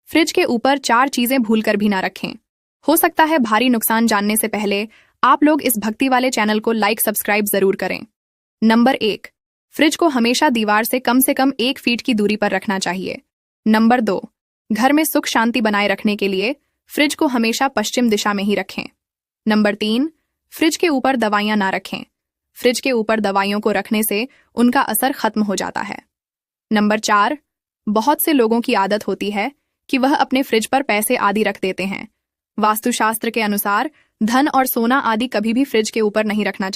Fridge के ऊपर 4 चीजें भूलकर भी ना रखें। हो सकता है भारी नुकसान। जानने से पहले आप लोग इस भक्ति वाले चैनल को लाइक सब्सक्राइब जरूर करें। नंबर 1, फ्रिज को हमेशा दीवार से कम 1 फीट की दूरी पर रखना चाहिए। नंबर 2, घर में सुख शांति बनाए रखने के लिए फ्रिज को हमेशा पश्चिम दिशा में ही रखें। नंबर 3, फ्रिज के ऊपर दवाइयां ना रखें। फ्रिज के ऊपर दवाइयों को रखने से उनका असर खत्म हो जाता है। नंबर 4, बहुत से लोगों की आदत होती है कि वह अपने फ्रिज पर पैसे आदि रख देते हैं। वास्तुशास्त्र के अनुसार धन और सोना आदि कभी भी फ्रिज के ऊपर नहीं रखना चाहिए।